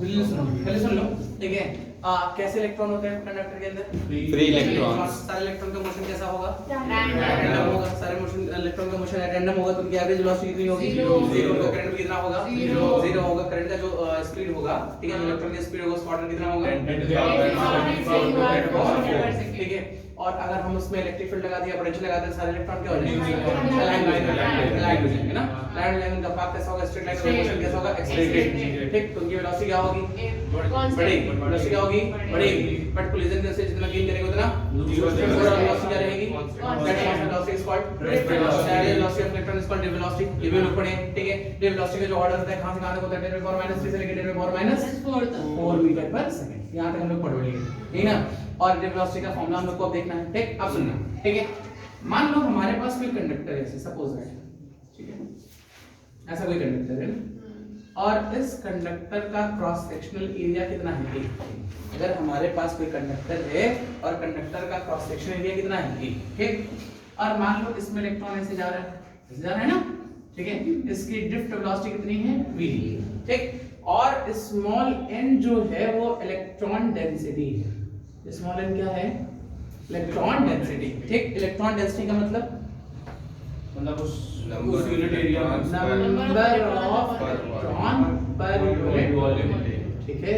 पहले सुन लो, ठीक है। कैसे इलेक्ट्रॉन होते हैं कंडक्टर के अंदर? Free electron. सारे इलेक्ट्रॉन का मोशन कैसा होगा? रैंडम रैंडम होगा। सारे मोशन इलेक्ट्रॉन का मोशन रैंडम होगा, तो उनकी एवरेज वेलोसिटी कितनी होगी? Zero। जीरो। उनका करंट कितना होगा? Zero। जीरो होगा। करंट का जो स्पीड होगा, ठीक है, जो इलेक्ट्रॉन की स्पीड होगा, उसका ऑर्डर कितना होगा? ठीक है। और अगर हम उसमें इलेक्ट्रिक फील्ड लगा दिया, पोटेंशियल लगा दिया, सारे इलेक्ट्रॉन क्या हो जाएंगे? अलाइन हो जाएंगे ना। अलाइन लाइन का पाथ कैसा होगा? स्ट्रेट लाइन का मोशन कैसा होगा? एक्सेलरेटेड। ठीक, तो उनकी वेलोसिटी क्या होगी? बढ़ेगी। वेलोसिटी क्या होगी? बढ़ेगी। बट कोलिजन से जितना गेन करेंगे उतना वेलोसिटी क्या रहेगी? That velocity is called drift velocity. Velocity of electron is called drift velocity. ये भी लोग पढ़े, ठीक है। ड्रिफ्ट वेलोसिटी का जो ऑर्डर होता है कहां से कहां तक होता है? 10⁻³ से लेकर 10⁻⁴ मीटर पर सेकंड। यहां तक हम लोग पढ़ लिए, ठीक है ना। और ड्रिफ्ट वेलोसिटी का फार्मूला हम लोग को अब देखना है, ठीक। अब सुनना, ठीक है। मान लो हमारे पास कोई कंडक्टर है, ऐसे सपोज दैट, ठीक है, ऐसा कोई कंडक्टर है ना, और इस कंडक्टर का क्रॉस सेक्शनल एरिया कितना है? अगर हमारे पास कोई कंडक्टर है और कंडक्टर का क्रॉस सेक्शनल एरिया कितना है? ठीक। और मान लो इसमें इलेक्ट्रॉन ऐसे जा रहा है, ऐसे जा रहा है ना, ठीक है। इसकी ड्रिफ्ट वेलोसिटी कितनी है? v, ठीक। और स्मॉल n जो है वो इलेक्ट्रॉन डेंसिटी है। स्मॉल n क्या है? इलेक्ट्रॉन डेंसिटी, ठीक। इलेक्ट्रॉन डेंसिटी का मतलब उस unit area, number of electron per unit volume, ठीक है,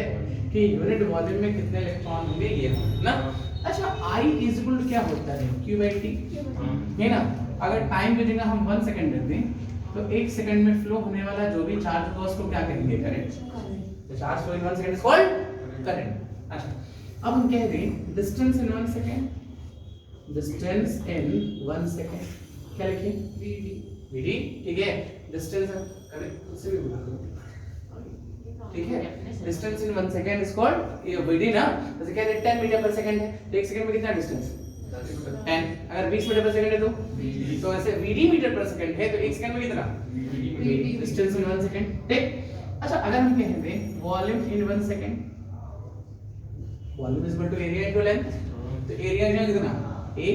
कि यूनिट वॉल्यूम में कितने इलेक्ट्रॉन होंगे, ये ना। अच्छा, I इक्वल क्या होता है? Q/T, है ना। अगर टाइम की जगह हम 1 सेकंड रख दें, तो 1 सेकंड में फ्लो होने वाला जो भी चार्ज होगा उसको क्या कहेंगे? करंट। तो charge flow in 1 second is called current. अच्छा, अब हम कह दें distance in 1 second, distance in 1 second क्या लिखें? vd, ठीक है। डिस्टेंस करेक्ट उससे भी बोला करो, ठीक है। Distance in 1 second is called ये vd ना। जैसे कहते हैं 10 मीटर पर सेकंड है, तो 1 सेकंड में कितना डिस्टेंस? 10। अगर 20 मीटर पर सेकंड है तो ऐसे vd मीटर पर सेकंड है, तो 1 सेकंड में कितना? डिस्टेंस इन 1 सेकंड, ठीक। अच्छा, अगर हम कहते हैं volume in 1 second, volume is equal to area into length, तो एरिया जो कितना? a,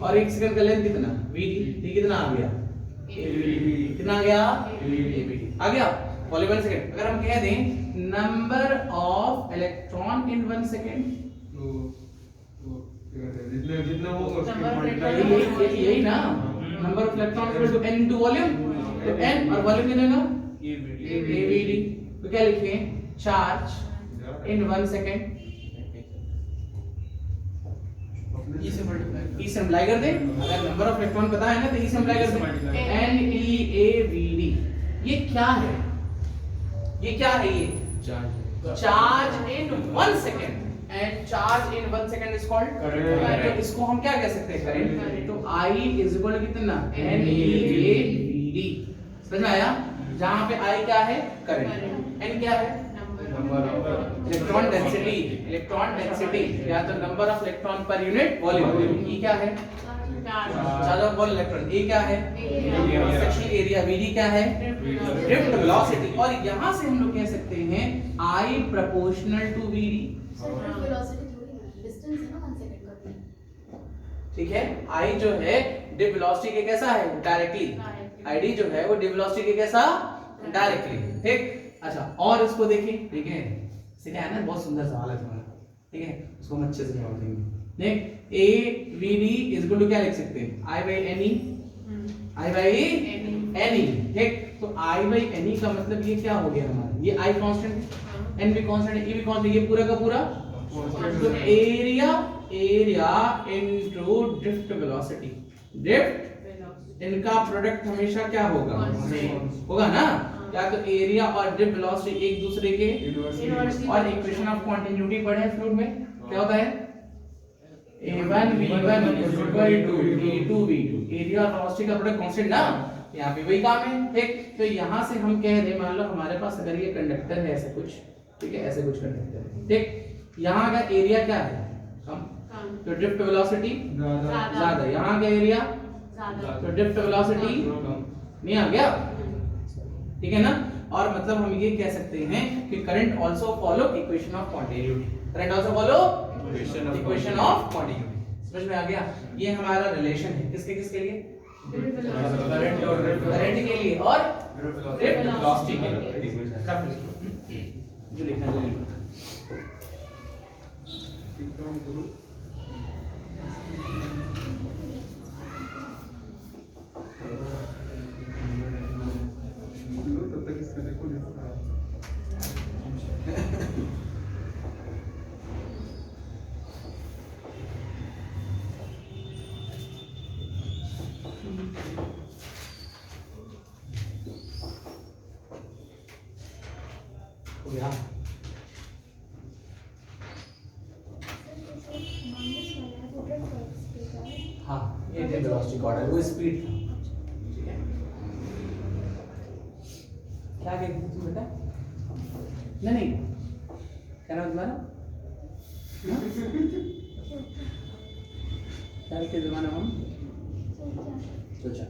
और 1 सेकंड का लेंथ कितना? vd, ठीक। कितना आ गया? कितना आ गया? a आ गया। Volume 1 second. अगर हम कह दें number of electron in 1 second, जितना होगा यही ना, number of electron equal to n into volume, तो n और वॉल्यूम कितना होगा? avd। तो क्या लिखें? चार्ज इन 1 सेकंड ई से मल्टीप्लाई कर दें। अगर नंबर ऑफ इलेक्ट्रॉन पता है ना, तो ई से मल्टीप्लाई कर दें। NeAVD, ये क्या है? ये क्या है? ये charge in 1 second, and charge in 1 second is called current. तो इसको हम क्या कह सकते हैं? करंट। तो I इज इक्वल टू कितना? NeAVD। समझ में आया? जहां पे I क्या है? करंट, N क्या है? इलेक्ट्रॉन डेंसिटी, इलेक्ट्रॉन डेंसिटी या तो number of electron per unit volume. E क्या है? Charge of one electron. A क्या है? Sectional area. vd क्या है? Drift velocity. और यहां से हम लोग कह सकते हैं I प्रोपोर्शनल टू vd, ठीक है। I जो है ड्रिफ्ट वेलोसिटी के कैसा है? डायरेक्टली। id जो है वो ड्रिफ्ट वेलोसिटी के कैसा? डायरेक्टली, ठीक। अच्छा, और इसको देखिए, ठीक है, इससे क्या है ना, बहुत सुंदर सवाल है तुम्हारा, ठीक है, उसको हम अच्छे से जवाब देंगे। देख, AVD इज इक्वल टू क्या लिख सकते हैं? I by NE, I by NE, ठीक। तो I by NE का मतलब ये क्या हो गया हमारा? ये I कांस्टेंट है, N भी कांस्टेंट है, E भी कांस्टेंट, ये पूरा का पूरा तो area into drift velocity. Drift इनका प्रोडक्ट हमेशा क्या होगा? होगा ना। या तो एरिया और ड्रिफ्ट वेलोसिटी एक दूसरे के और इक्वेशन ऑफ कंटिन्यूटी पढ़े हैं फ्लूइड में, क्या होता है? A1 V1 A2 V2। Area और वेलोसिटी का प्रोडक्ट कांस्टेंट ना, यहाँ पे वही काम है, ठीक। तो यहाँ से हम कह दें, मान लो हमारे पास अगर ये कंडक्टर है ऐसा कुछ, ठीक है, ऐसे कुछ कंडक्टर है, ठीक। यहाँ का एरिया क्या है? कम, तो ड्रिफ्ट वेलोसिटी ज्यादा। यहाँ का एरिया ज्यादा, तो ड्रिफ्ट वेलोसिटी नहीं आ गया, ठीक है ना। और मतलब हम ये कह सकते हैं कि current also follow equation of continuity. Current also follow equation of continuity. समझ में आ गया? ये हमारा रिलेशन है किसके किसके लिए? करंट के लिए और ड्रिफ्ट वेलोसिटी के लिए। जो लिखना है तब तक इसका देखो हो गया। हाँ ये वेलोसिटी कॉर्ड है, वो स्पीड था। ठीक है, क्या कहते थे तुम बेटा? नहीं क्या नाम तुम्हारा? क्या के जमाना हम सोचा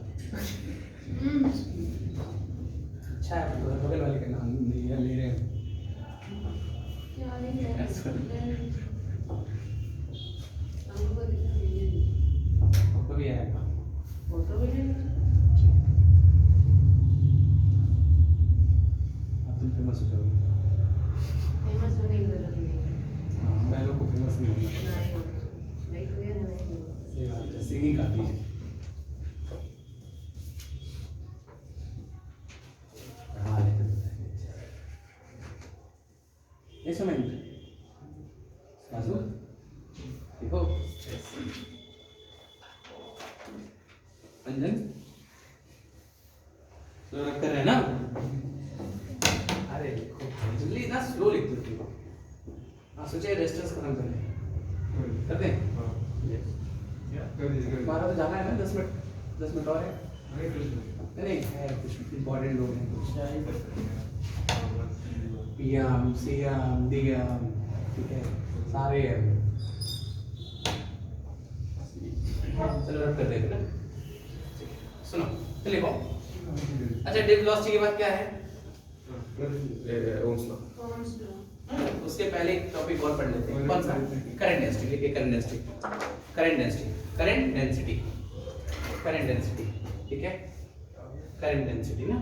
अच्छा है, बगल वाले का नाम ले रहे हैं। वो भी आएगा। अब तुम फेमस हो जाओगे। मैं लोग को फेमस नहीं होगा। सही बात है, सिंगिंग काफी है। एक समय देखो अंजन स्लो रख कर है ना। अरे देखो जल्दी ना स्लो लिख दो। हाँ सोचे रेजिस्टेंस खत्म कर दें, कर दें। हमारा तो जाना है ना 10 मिनट और है। नहीं है कुछ इम्पोर्टेंट लोग हैं, कुछ पीएम सीएम डीएम, ठीक है सारे हैं। चलो रख कर देते हैं। सुनो चलिए लिखो। अच्छा डे वेलोसिटी के बाद क्या है? Ohm's law. उसके पहले एक टॉपिक और पढ़ लेते हैं। कौन सा? Current density. लिखिए current density, current density, current density, current density. ठीक है करंट डेंसिटी ना,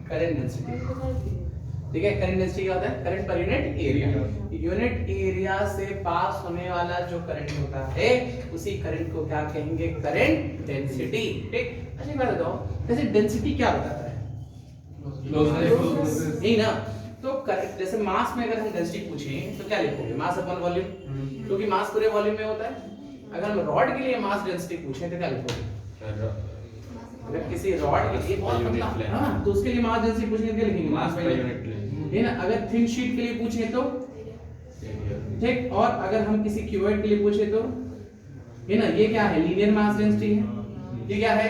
करंट डेंसिटी। ठीक है करंट डेंसिटी क्या होता है? Current per unit area. Unit area से पास होने वाला जो करंट होता है उसी करंट को क्या कहेंगे? Current density. ठीक। अच्छा बात बताओ, जैसे डेंसिटी क्या बताता है? यही ना। तो करंट जैसे मास में अगर हम डेंसिटी पूछें तो क्या लिखोगे? मास अपॉन वॉल्यूम, क्योंकि मास पूरे वॉल्यूम में होता है। अगर हम रॉड के लिए मास डेंसिटी पूछें तो क्या लिखोगे? अगर किसी रॉड के लिए बहुत पतला हां तो उसके लिए मास डेंसिटी पूछेंगे क्या लिखेंगे? मास पर यूनिट लेंथ। है ना। अगर थिन शीट के लिए पूछें तो ठीक। और अगर हम किसी क्यूबॉइड के लिए पूछे तो है ना, ये क्या है? लीनियर मास डेंसिटी है। ये क्या है?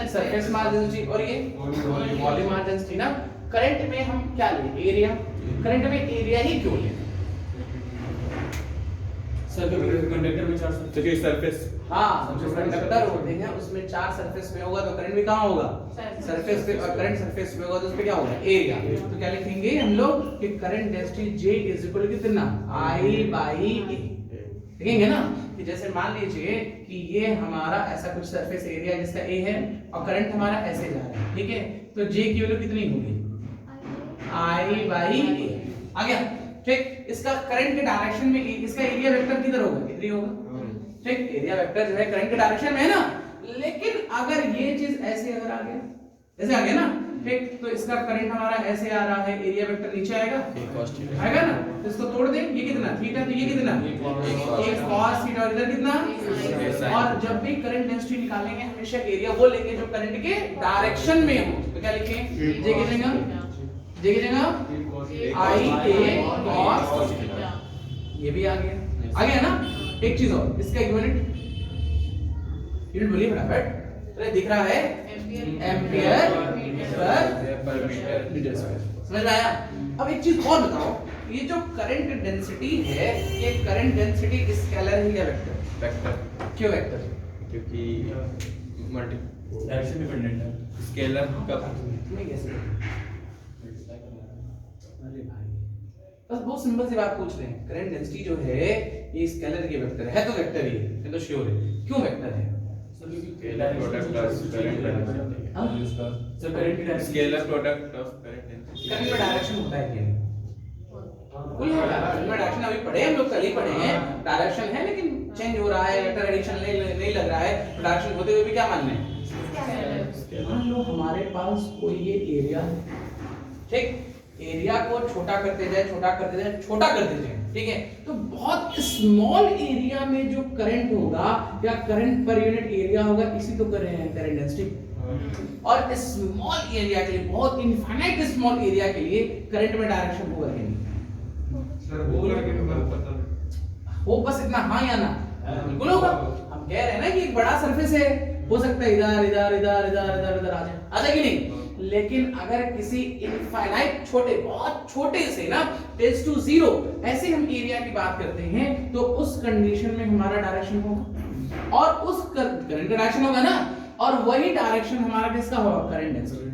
Surface mass density. और ये वॉल्यूम मास डेंसिटी ना। करंट में हम क्या लें? एरिया। करंट में एरिया ही क्यों लें? कंडक्टर में 4 सरफेस। हाँ जो कंडक्टर होते हैं उसमें 4 सरफेस पे होगा तो करंट भी कहाँ होगा? सरफेस पे। और करंट सरफेस पे होगा तो उस पे क्या होगा? एरिया। तो क्या लिखेंगे हम लोग कि current density J is equal to कितना? I by E। लिखेंगे ना कि जैसे मान लीजिए कि ये हमारा ऐसा कुछ सरफेस एरिया जिसका A है और करंट हमारा ऐसे जा रहा है। ठीक है तो J की वैल्यू कितनी होगी? I by E। आ गया। ठीक। इसका करंट के डायरेक्शन में इसका एरिया वेक्टर किधर होगा? इधर ही होगा। ठीक। एरिया वेक्टर जो है करंट के डायरेक्शन में है ना। लेकिन अगर ये चीज ऐसे अगर आ गया, ऐसे आ गया ना, ठीक, तो इसका करंट हमारा ऐसे आ रहा है, एरिया वेक्टर नीचे आएगा, आएगा ना। तो इसको तोड़ दें, ये कितना थीटा, तो ये कितना एक cos थीटा, और इधर कितना। और जब भी करंट डेंसिटी निकालेंगे हमेशा एरिया वो लेंगे जो करंट के डायरेक्शन में हो। तो क्या लिखेंगे? जे की जगह आई ए cos थीटा। ये भी आ गया ना। एक चीज और, इसका यूनिट बोलिए फटाफट। तो दिख रहा है एम्पियर पर मीटर स्क्वायर। समझ आया? अब एक चीज और बताओ, ये जो करंट डेंसिटी है ये करंट डेंसिटी स्केलर है या वेक्टर? वेक्टर। क्यों वेक्टर? क्योंकि मल्टी डायरेक्शन डिपेंडेंट है। स्केलर का तुम्हें कैसे? अरे भाई बस बहुत सिंपल सी बात पूछ रहे हैं। करंट डेंसिटी जो है ये स्केलर की वेक्टर है तो वेक्टर ही है, ये तो श्योर है। क्यों वेक्टर है? Scalar product plus current density. हाँ? सर करंट की scalar product of current density. Current में डायरेक्शन होता है क्या? बिल्कुल है, डायरेक्शन अभी पढ़े हम लोग, कल ही पढ़े हैं, डायरेक्शन है लेकिन चेंज हो रहा है, वेक्टर एडिशन नहीं लग रहा है, डायरेक्शन होते हुए भी क्या मानना है। मान लो हमारे पास कोई ये एरिया है, ठीक, एरिया को छोटा करते जाए, छोटा करते जाए, छोटा करते जाए, ठीक है, तो बहुत स्मॉल एरिया में जो करंट होगा या करंट पर यूनिट एरिया होगा, इसी तो कर रहे हैं करंट डेंसिटी। और स्मॉल एरिया के लिए, बहुत इनफाइनाइट स्मॉल एरिया के लिए करंट में डायरेक्शन होगा कि नहीं सर वो पता नहीं, वो बस इतना हाँ या ना बिल्कुल होगा। हम कह रहे हैं ना कि एक बड़ा सरफेस है, हो सकता है इधर इधर इधर इधर इधर इधर आ जाए, आता कि नहीं। लेकिन अगर किसी इनफाइनाइट छोटे, बहुत छोटे से ना टेंड्स टू जीरो ऐसे हम एरिया की बात करते हैं, तो उस कंडीशन में हमारा डायरेक्शन होगा और उस करंट का डायरेक्शन होगा ना, और वही डायरेक्शन हमारा किसका होगा, करंट डेंसिटी।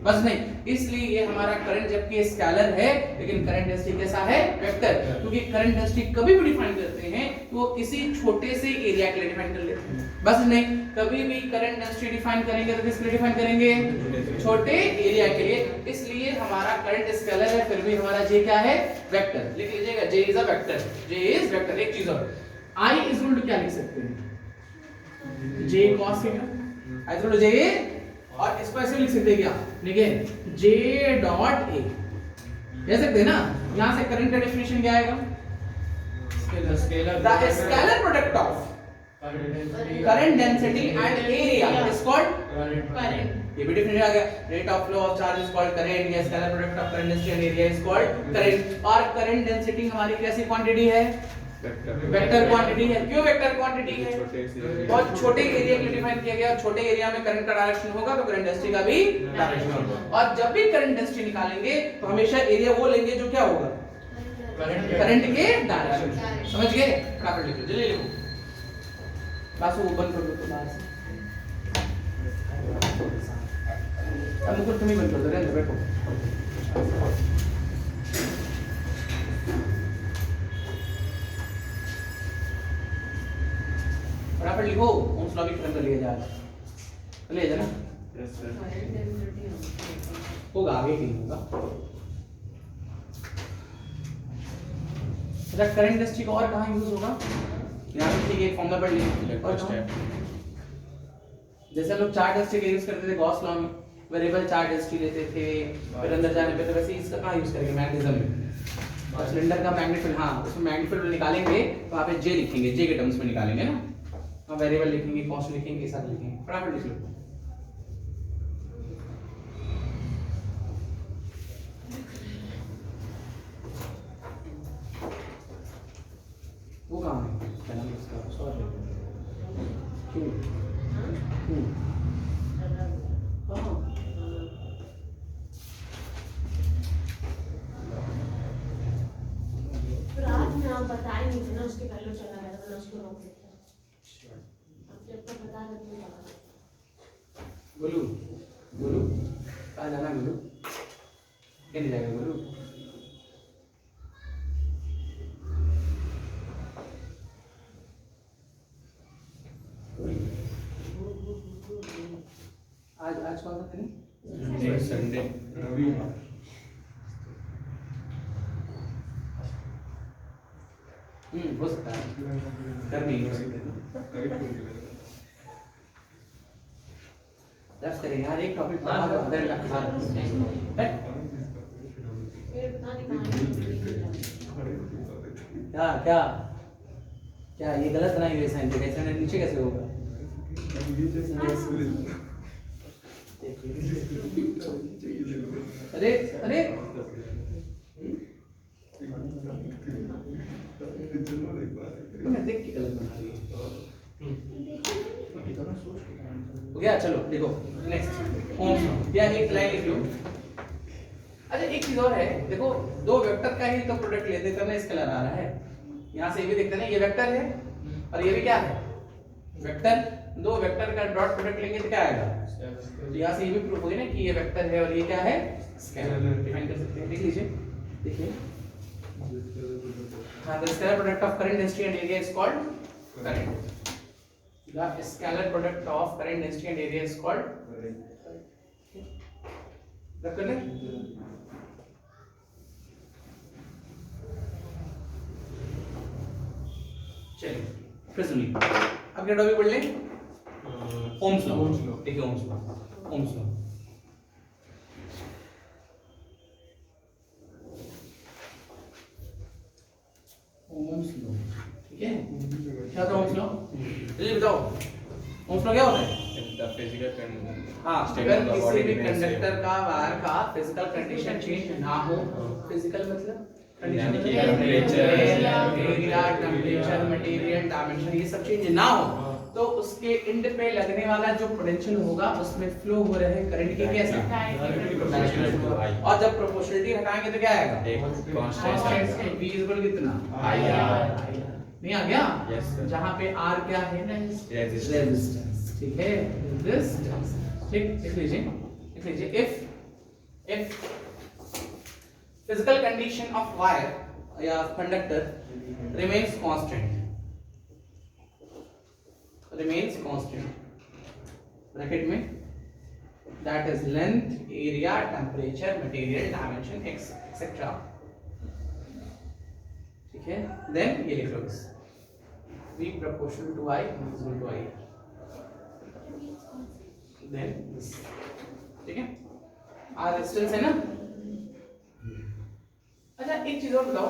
बस नहीं, इसलिए ये हमारा करंट जबकि स्केलर है लेकिन करंट डेंसिटी कैसा है, वेक्टर, क्योंकि करंट डेंसिटी कभी भी डिफाइन करते हैं तो वो किसी छोटे से एरिया के लिए डिफाइन कर लेते हैं। बस नहीं, कभी भी करंट डेंसिटी डिफाइन करेंगे तो किसके लिए डिफाइन करेंगे, छोटे एरिया के लिए। इसलिए हमारा करंट स्केलर है, फिर भी हमारा जे क्या है, वेक्टर। लिख लीजिएगा, J is a vector, J is vector. एक चीज और, आई इज इक्वल टू क्या लिख सकते हैं, J cos theta, I is equal to J, और इसको ऐसे लिख सकते हैं क्या, देखिए जे डॉट ए, कह सकते हैं ना। यहां से करंट का डेफिनेशन क्या आएगा, the scalar product of current density and area is called current. ये भी डेफिनेशन आ गया, rate of flow of charge is called current, या scalar product of current density and area is called current. और current density हमारी कैसी quantity है, vector quantity है। क्यों वेक्टर क्वांटिटी है, बहुत छोटे एरिया के लिए डिफाइन किया गया, और छोटे एरिया में करंट का डायरेक्शन होगा तो करंट डेंसिटी का भी डायरेक्शन होगा। और जब भी करंट डेंसिटी निकालेंगे तो हमेशा एरिया वो लेंगे जो क्या होगा, करंट के डायरेक्शन। समझ गए, फटाफट लिखो, जल्दी लिखो, बस वो ओपन कर दो तो बाहर से। अब मुकुट तुम ही बंद कर दो, रहने दो, बैठो। फटाफट लिखो, ओम्स लॉ भी खत्म कर लिया जाए, ले जाना। यस सर, होगा आगे नहीं होगा। अच्छा, करंट डेंसिटी का और कहां यूज होगा, यहां पे ठीक है, एक फॉर्मूला पढ़ लीजिए। और जैसे हम लोग चार्ज डेंसिटी का यूज करते थे गॉस लॉ में, वेरिएबल चार्ज डेंसिटी लेते थे, फिर अंदर जाने पे तो वैसे इसका कहां यूज करेंगे, मैग्नेटिज्म में। सिलेंडर का मैग्नेटिक, हाँ उसमें मैग्नेटिक निकालेंगे तो वहां पे जे लिखेंगे, जे के टर्म्स में निकालेंगे ना, वेरिएबल लिखेंगे, कांस्टेंट लिखेंगे, ये सब लिखेंगे। फटाफट लिख लो। वो कहाँ है, क्या नाम है उसका, सॉरी क्यों क्यों कहाँ, रात में आप बताए नहीं थे ना, उसके पहले चला गया था, उसको रोक देता। आप जब तक बता देते हैं। बोलू बोलू कहाँ जाना, बोलू क्या नहीं जाएगा, बोलू आज आज कौन सा दिन है, संडे, रविवार। हो सकता है, कर नहीं हो सकते, दस करेंगे यार, एक टॉपिक पढ़ा तो आधा घंटा खा फिर पता नहीं कहाँ क्या क्या क्या, ये गलत बनाई हुई साइन पे, कैसे नीचे कैसे होगा, अरे अरे मैं देख के गलत बना रही हो गया। चलो देखो नेक्स्ट ओम्स लॉ, या एक लाइन लिख लो। अच्छा एक चीज और है, देखो दो वेक्टर का ही तो प्रोडक्ट लेते करना, स्केलर आ रहा है, यहाँ से ये भी देखते ना, ये वेक्टर है और ये भी क्या है, वेक्टर। दो वेक्टर का डॉट प्रोडक्ट लेंगे तो क्या आएगा, तो यहाँ से ये भी प्रूफ हो गया ना कि ये वेक्टर है और ये क्या है, स्केलर। डिफाइन कर सकते हैं, देख लीजिए, देखिए हाँ, the scalar product of current density and area is called current. The scalar product of current density and area is called रख कर ले। चलिए फिर सुनिए, अब क्या टॉपिक पढ़ ले? Ohm's law. ठीक है, Ohm's law. Ohm's law Ohm's law, ठीक है। क्या होता है ओम्स लॉ? जल्दी बताओ, ओम्स लॉ क्या होता है? हाँ, अगर किसी भी कंडक्टर का वायर का फिजिकल कंडीशन चेंज ना हो, फिजिकल मतलब condition area, temperature, material, dimension, ये सब चेंज ना हो तो उसके एंड पे लगने वाला जो पोटेंशियल होगा उसमें फ्लो हो रहे करंट की कैसे, और जब प्रोपोर्शनलिटी हटाएंगे तो क्या आएगा? कांस्टेंट V इक्वल कितना? IR। नहीं आ गया? जहाँ पे R क्या है? रेजिस्टेंस। ठीक है, रेजिस्टेंस। ठीक, लिख लीजिए if physical condition of wire या conductor remains constant ब्रैकेट में, that is length, area, temperature, material, dimension, etc. ठीक है, then ये लिख लो बस, V proportional to I is equal to I, then this। ठीक है, R रेजिस्टेंस है ना। अच्छा एक चीज और बताओ,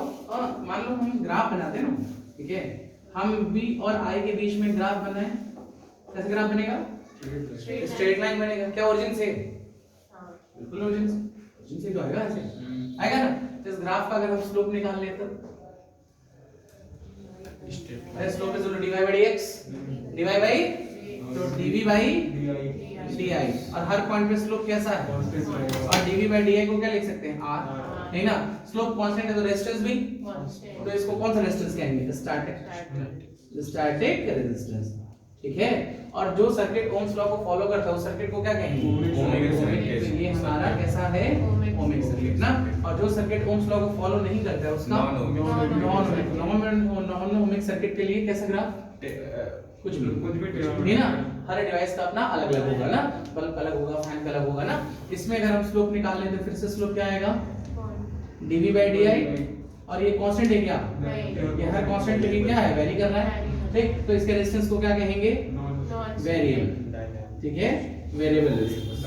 मान लो हम ग्राफ बनाते हैं ना, ठीक है, हम V और I के बीच में ग्राफ बनाए, कैसे ग्राफ बनेगा? स्ट्रेट लाइन बनेगा। क्या ओरिजिन से? बिल्कुल ओरिजिन से तो आएगा, ऐसे आएगा ना। तो इस ग्राफ का अगर हम स्लोप निकाल लें तो slope is d y by dx, d y by तो dv बाई di, और हर पॉइंट पे स्लोप कैसा है? और dv बाई di को क्या लिख सकते हैं? r, नहीं ना। स्लोप कांस्टेंट है तो रेजिस्टेंस भी, तो इसको कौन सा रेजिस्टेंस कहेंगे? Static resistance. ठीक है, और जो सर्किट ओम्स लॉ को फॉलो करता है उस सर्किट को क्या कहेंगे? Ohmic circuit. तो ये हमारा कैसा है? ओमिक सर्किट ना। और जो सर्किट ओम्स लॉ को फॉलो नहीं करता है उसका नॉन ओमिक सर्किट के लिए कैसा ग्राफ? कुछ भी नहीं ना। हर डिवाइस का अपना अलग अलग होगा ना, बल्ब अलग होगा, फैन का अलग होगा ना। इसमें अगर हम स्लोप निकाल लें तो फिर से स्लोप क्या आएगा? dv बाई di, और ये कांस्टेंट है क्या? ये हर कांस्टेंट के लिए क्या है? वैरी कर रहा है। ठीक, तो इसके रेजिस्टेंस को क्या कहेंगे? वेरिएबल। ठीक है, वेरिएबल रेजिस्टेंस।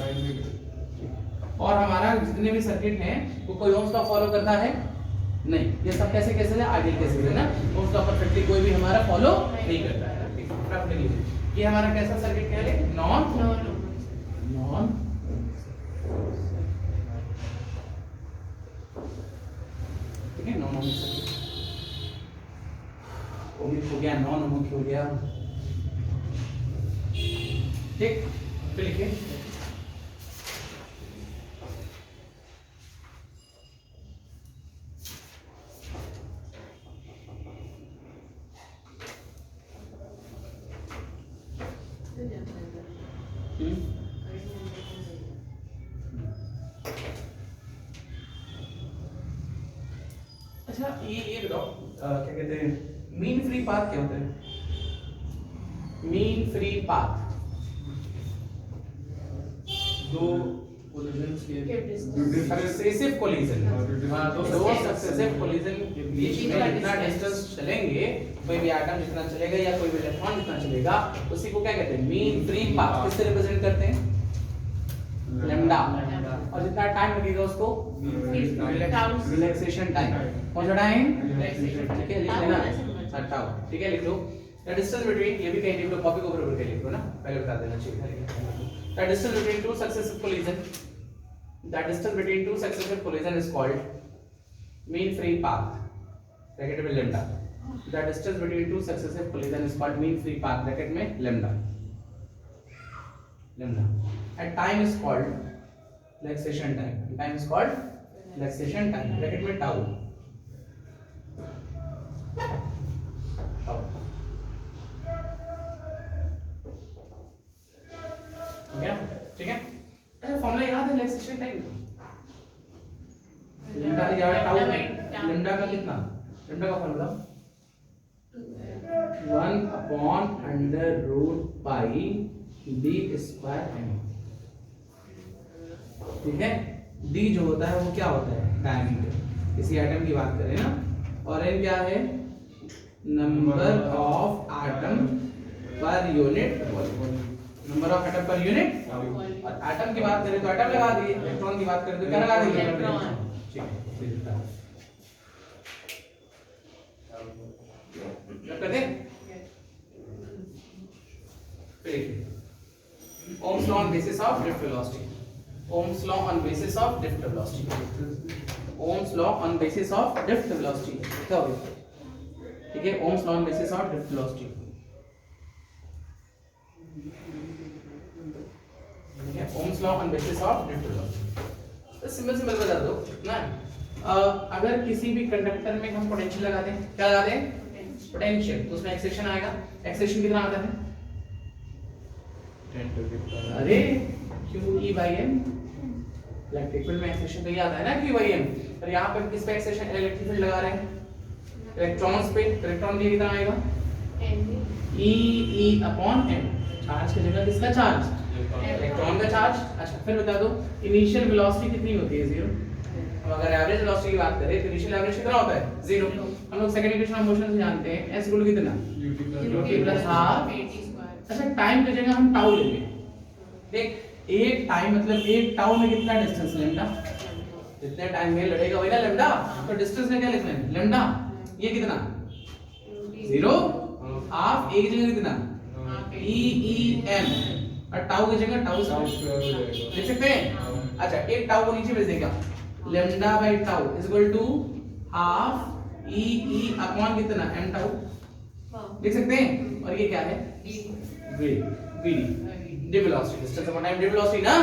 और हमारा जितने भी सर्किट हैं वो कोई ओम्स लॉ फॉलो करता है नहीं। ये सब कैसे कैसे है? आइडियल केसेस है ना। ओम्स लॉ परफेक्टली कोई भी हमारा फॉलो नहीं करता है। ठीक है, प्रैक्टिकली ये हमारा कैसा सर्किट कह रहे? नॉन ठीक है, नॉन ओमिक सर्किट। ओमिक हो गया, नॉन ओमिक हो गया। ठीक, फिर लिखिए अच्छा ये बताओ, क्या कहते हैं मीन फ्री पाथ क्या होता है? मीन फ्री पाथ दो कोलिजन्स के सक्सेसिव कोलिजन, दो सक्सेसिव कोलिजन के बीच में जितना डिस्टेंस चलेंगे, कोई भी एटम जितना चलेगा या कोई भी इलेक्ट्रॉन जितना चलेगा, उसी को क्या कहते हैं? Mean free path. किससे रिप्रेजेंट करते हैं? लैम्डा। और जितना टाइम लगेगा उसको रिलैक्सेशन टाइम। कौन सा टाइम? ठीक है, लिख लेना। टाउ। ठीक है, लिख लो। द डिस्टेंस बिटवीन, ये भी कहीं लिख लो, कॉपी को ऊपर करके लिख लो ना, पहले बता देना चाहिए। The distance between two successive collision, the distance between two successive collision is called mean free path, bracket में lambda. The distance between two successive collision is called mean free path, bracket में lambda. And time is called relaxation time. Time is called relaxation time, bracket में tau. हो गया? ठीक है, अच्छा formula याद है रिलैक्सेशन टाइम? लैम्डा या टाउ, लैम्डा का कितना? लैम्डा का फॉर्मूला 1/√π d स्क्वायर m। ठीक है, d जो होता है वो क्या होता है? डायमीटर। किसी एटम की बात करें ना, और n क्या है? नंबर ऑफ एटम पर unit volume, number of atom per unit. और एटम की बात करें तो एटम लगा दिए, इलेक्ट्रॉन की बात करें तो क्या लगा देंगे, इलेक्ट्रॉन। ठीक है, क्या करते हैं Ohm's law on basis of drift velocity, Ohm's law on basis of drift velocity, Ohm's law on basis of drift velocity क्या हो गया, ठीक है, Ohm's law on basis of drift velocity, ठीक है, Ohm's law on basis of drift velocity। तो simple बता दो ना, अगर किसी भी कंडक्टर में हम पोटेंशियल लगा दें, क्या लगा दें, पोटेंशियल, तो उसमें एक्सेशन आएगा, एक्सेशन कितना आता है, अरे QE by M, electric field में एक्सेशन तो ये आता है ना QE by M, पर यहाँ पर किस पे एक्सेशन, इलेक्ट्रिक फील्ड लगा रहे हैं इलेक्ट्रॉन्स पे, इलेक्ट्रॉन दिए कितना आएगा E upon M, चार्ज की जगह किसका चार्ज, इलेक्ट्रॉन का चार्ज। अच्छा फिर बता दो इनिशियल वेलोसिटी कितनी होती है, 0। अब अगर एवरेज वेलोसिटी की बात करें तो इनिशियल एवरेज कितना होता है, 0। हम लोग सेकंड इक्वेशन ऑफ मोशन से जानते हैं S इक्वल कितना, UT प्लस हाफ। अच्छा टाइम की जगह हम टाउ लेंगे, देख एक टाइम मतलब एक टाउ में कितना डिस्टेंस, लैम्डा, जितने टाइम में लड़ेगा वही ना लैम्डा, तो डिस्टेंस में क्या लिखना है, लैम्डा, ये कितना 0, हाफ, एक जगह कितना EM, और टाउ की जगह टाउ लिख सकते हैं। अच्छा एक टाउ को नीचे भेज देगा, lambda by tau is equal to half E upon कितना m टाउ, लिख सकते हैं। और ये क्या है, VD, d velocity, distance upon time, d velocity ना।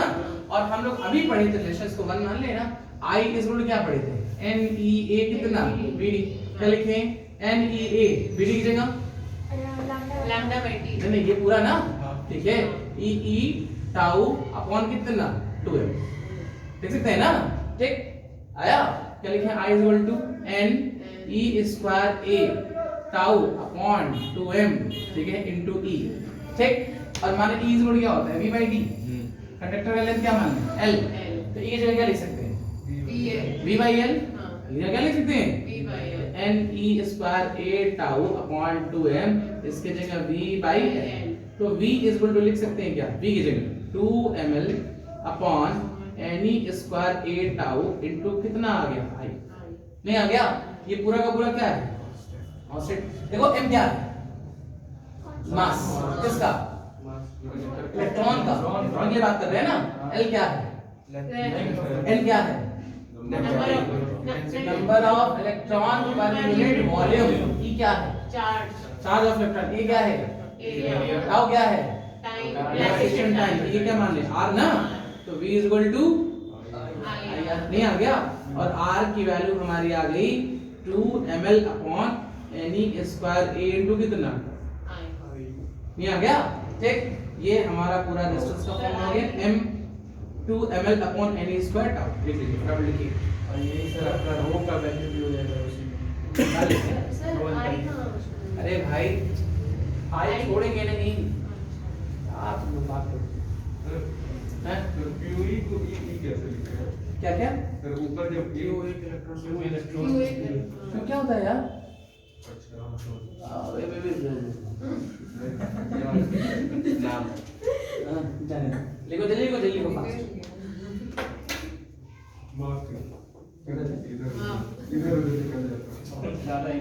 और हम लोग अभी पढ़े थे रिलेशंस को, वन मान लेना, I इज इक्वल टू क्या पढ़े थे, NEA कितना VD, क्या लिखे NEA VD की जगह लैम्डा बाय टी, नहीं ये पूरा ना, ठीक है, E टाउ अपॉन कितना 2m, देख सकते हैं ना, ठीक आया, क्या लिखे I is equal to N E square A tau upon 2m, ठीक है, इनटू E, ठीक। और माने E इज इक्वल क्या होता है, V बाय D, कंडक्टर का लेंथ क्या मानना है L, तो E की जगह क्या लिख सकते हैं V बाय L, ये क्या लिख सकते हैं V by L, N E square A tau upon 2m, इसके जगह V बाय L, तो V इज इक्वल टू लिख सकते हैं क्या, V की जगह 2ml अपॉन N E square A tau into कितना आ गया I, नहीं आ गया, ये पूरा का पूरा क्या है, देखो m क्या है, मास, किसका, इलेक्ट्रॉन का, इलेक्ट्रॉन की बात कर रहे हैं ना। L क्या है, L क्या है, number of electron per unit volume, E क्या है, चार्ज ऑफ इलेक्ट्रॉन, A क्या है, टाउ क्या है, रिलेक्सेशन टाइम, ये क्या मान ले R ना, तो V इज इक्वल टू नहीं आ गया, और R की वैल्यू हमारी आ गई 2ml upon Ne square A into कितना, नहीं आ गया, ठीक। ये हमारा पूरा डिस्टेंस का फॉर्म आ गया, m 2ml upon Ne square tau, लिख लीजिए फटाफट लिखिए। और यही सर आपका रो का वैल्यू भी हो जाएगा उसी में। सर आई कहां, अरे भाई आई छोड़ेंगे नहीं, आप लोग बात करो हैं, तो QE को E कैसे लिखते हैं? क्या क्या, सर ऊपर जब Q क्या होता है यार, अच्छा वे नाम जाने लिखो जल्दी लिखो फास्ट, माफ इधर इधर उधर निकल जाता है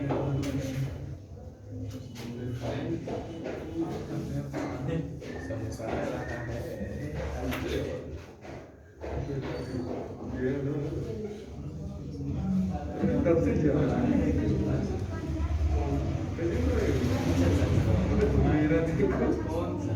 ज्यादा तब से ज्यादा मेरा देखो कौन सा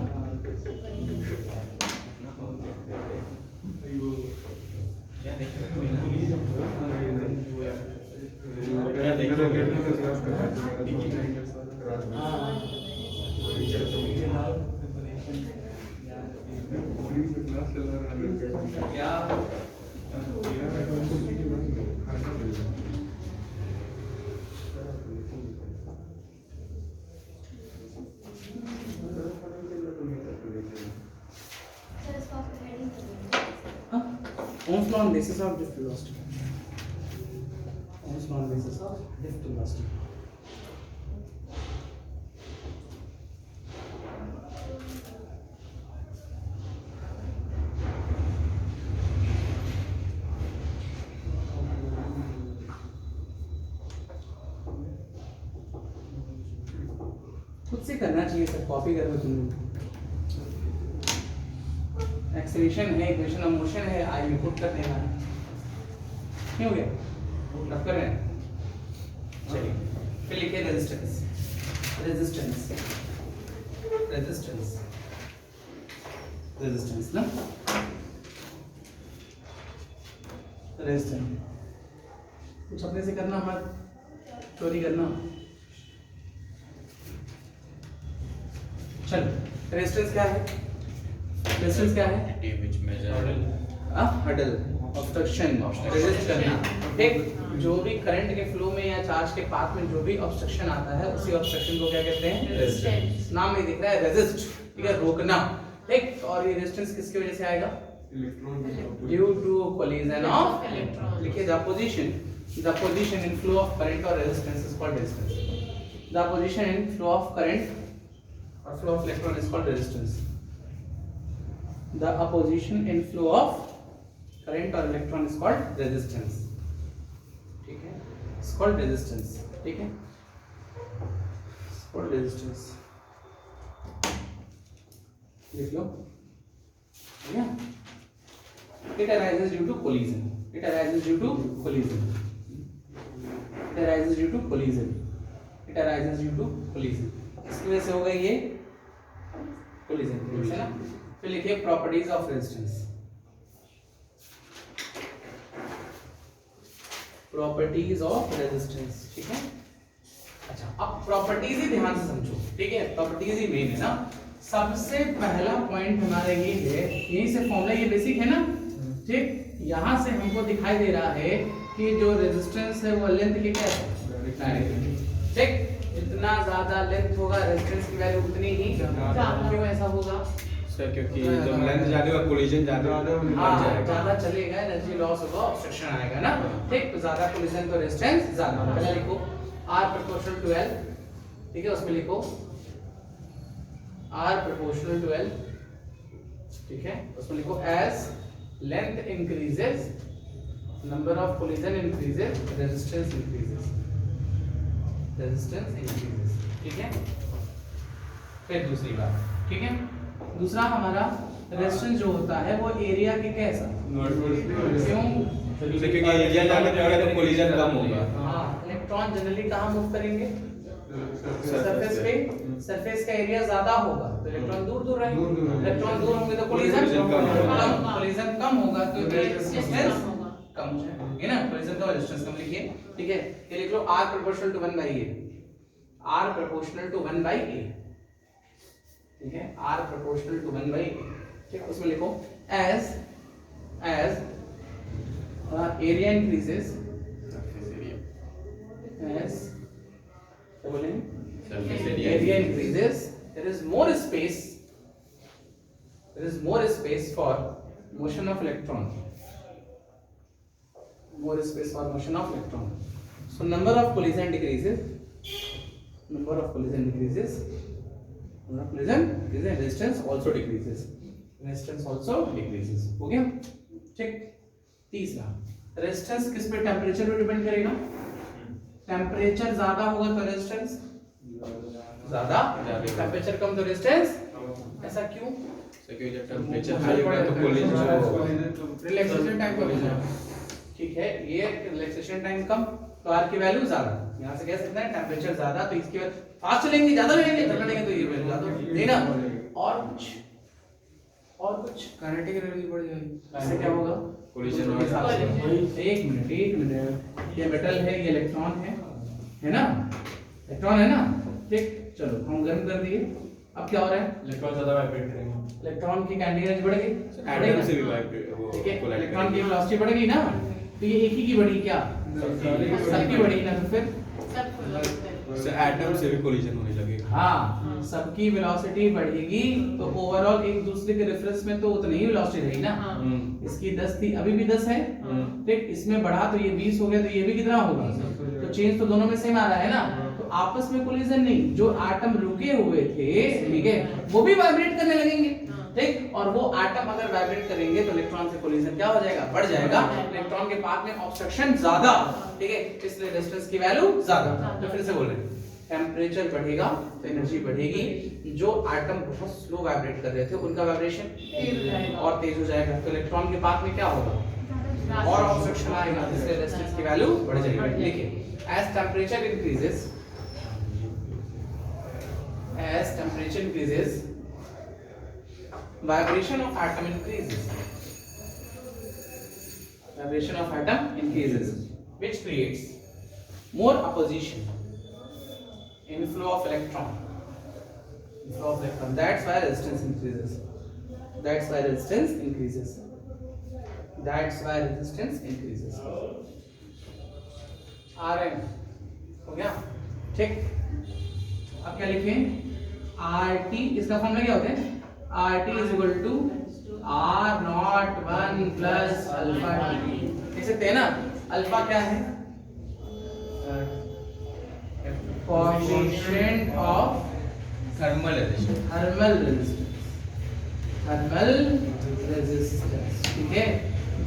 Ohm's law on basis of drift velocity. Ohm's law on basis of drift velocity. खुद से करना चाहिए सर, कॉपी कर रहे हो तुम लोग। एक्सेलरेशन है, इक्वेशन ऑफ मोशन है, आई में पुट कर देना है। नहीं हो गया? रब कर रहे हैं। चलिए फिर लिखिए रेजिस्टेंस। रेजिस्टेंस रेजिस्टेंस रेजिस्टेंस ना, रेजिस्टेंस कुछ अपने से करना मत, चोरी करना। चलो रेजिस्टेंस क्या है? रेजिस्टेंस क्या है? which measure hurdle, obstruction, resist करना। ठीक, जो भी करंट के फ्लो में या चार्ज के पाथ में जो भी ऑब्स्ट्रक्शन आता है उसी ऑब्स्ट्रक्शन को क्या कहते हैं? रेजिस्टेंस। नाम में दिख रहा है रेजिस्ट, ठीक है, रोकना। ठीक, और ये रेजिस्टेंस किसकी वजह से आएगा? Due to collision of electron. लिखिए the opposition in flow of current और resistance is called resistance. The opposition in flow of current और flow of electron is called resistance. The opposition in flow of current or electron is called resistance. ठीक है, it's called resistance. ठीक है, it's called resistance. लिख लो, yeah. It arises due to collision. It arises due to collision. It arises due to collision. It arises due to collision. इसकी वजह से होगा ये collision, है ना? फिर लिखिए properties of resistance. Properties of resistance, ठीक है। अच्छा, अब प्रॉपर्टीज ही ध्यान से समझो, ठीक है, प्रॉपर्टीज ही मेन है ना। सबसे पहला पॉइंट हमारा ये है, यहीं से फॉर्मूला ये बेसिक है ना, ठीक। यहाँ से हमको दिखाई दे रहा है कि जो रेजिस्टेंस है वो लेंथ के क्या है, ठीक। जितना ज्यादा लेंथ होगा रेजिस्टेंस की वैल्यू उतनी ही ज्यादा। क्यों ऐसा होगा सर? क्योंकि जब लेंथ ज्यादा होगा कोलिजन ज्यादा ज्यादा चलेगा, एनर्जी लॉस होगा, ऑब्स्ट्रक्शन आएगा ना, ठीक। तो ज्यादा कोलिजन तो रेजिस्टेंस ज्यादा। पहले लिखो R प्रोपोर्शनल टू L, ठीक है, उसमें लिखो R प्रोपोर्शनल टू L, ठीक है, उसमें लिखो as length increases number of collision increases resistance increases, ठीक है। फिर दूसरी बात, ठीक है, दूसरा हमारा रेजिस्टेंस जो होता है वो एरिया के कैसा, क्यों? क्योंकि एरिया ज्यादा होगा तो कोलिजन कम होगा। हाँ, इलेक्ट्रॉन जनरली कहाँ मूव करेंगे? सरफेस पे। सरफेस का एरिया ज्यादा होगा तो इलेक्ट्रॉन दूर दूर रहेंगे। इलेक्ट्रॉन दूर होंगे तो कोलिजन कम होगा, तो रेजिस्टेंस कम हो जाएगा ना, कोलिजन का रेजिस्टेंस कम। लिखिए, ठीक है, ये लिख लो R proportional to 1/A, R proportional to 1/A, ठीक है, R प्रोपोर्शनल टू 1/A, ठीक। उसमें लिखो as area increases, as area increases, there is more space for motion of electron, so number of collision decreases, resistance also decreases, हो गया, ठीक। तीसरा, resistance किस पे, टेम्परेचर पे डिपेंड करेगा। टेम्परेचर ज्यादा होगा तो रेजिस्टेंस ज्यादा, टेम्परेचर कम तो रेजिस्टेंस। ऐसा क्यों? क्योंकि जब टेंपरेचर हाई होगा तो कोलिजन रिलैक्सेशन टाइम कम होगा, ठीक है, ये रिलैक्सेशन टाइम कम तो R की वैल्यू ज्यादा। यहाँ से कह सकते हैं टेम्परेचर ज्यादा तो इसकी वैल्यू फास्ट चलेंगे, ज्यादा लगेंगे, धक्का देंगे तो ये वैल्यू ज्यादा होगी ना। और कुछ काइनेटिक एनर्जी बढ़ जाएगी, इससे क्या होगा? कोलिजन एक मिनट, ये मेटल है, ये इलेक्ट्रॉन है ना, इलेक्ट्रॉन है ना, ठीक। चलो हम गर्म कर दिए, अब क्या हो रहा है? इलेक्ट्रॉन ज्यादा वाइब्रेट करेंगे, इलेक्ट्रॉन की काइनेटिक एनर्जी बढ़ गई, एटम से भी वाइब्रेट वो ठीक है, कोलाइड इलेक्ट्रॉन की वेलोसिटी बढ़ गई ना, तो ये एक ही की बढ़ी क्या? सबकी बढ़ी ना, तो फिर से एटम से भी कोलिजन होने लगेगा। हाँ, सबकी वेलोसिटी बढ़ेगी तो ओवरऑल एक दूसरे के रेफरेंस में तो उतनी ही वेलोसिटी रहेगी ना। इसकी 10 थी, अभी भी 10 है, ठीक। इसमें बढ़ा तो ये 20 हो गया, तो ये भी कितना होगा? तो चेंज तो दोनों में सेम आ रहा है ना, तो आपस में कोलिजन नहीं, जो एटम रुके हुए थे, ठीक है, वो भी वाइब्रेट करने लगेंगे, ठीक। और वो एटम अगर वाइब्रेट करेंगे तो इलेक्ट्रॉन से कोलिजन क्या हो जाएगा? बढ़ जाएगा। इलेक्ट्रॉन के पाथ में ऑब्स्ट्रक्शन ज्यादा, ठीक है, इसलिए रेजिस्टेंस की वैल्यू ज्यादा। तो फिर से बोल रहे हैं, टेम्परेचर बढ़ेगा तो एनर्जी बढ़ेगी। जो एटम बहुत स्लो वाइब्रेट कर रहे थे उनका वाइब्रेशन और तेज हो जाएगा, तो इलेक्ट्रॉन के पाथ में क्या होगा, और ऑब्स्ट्रक्शन आएगा, इसलिए रेजिस्टेंस की वैल्यू बढ़ जाएगी। देखिए as temperature increases vibration of atom increases which creates more opposition, inflow of electron, that's why resistance increases, आ रहे हैं, हो गया ठीक। अब क्या लिखें, RT इसका फॉर्मूला क्या होता है, RT is equal to R01 plus alpha T, लिख सकते हैं ना। अल्फा क्या है, कोएफिशिएंट ऑफ थर्मल रेजिस्टेंस, ठीक है।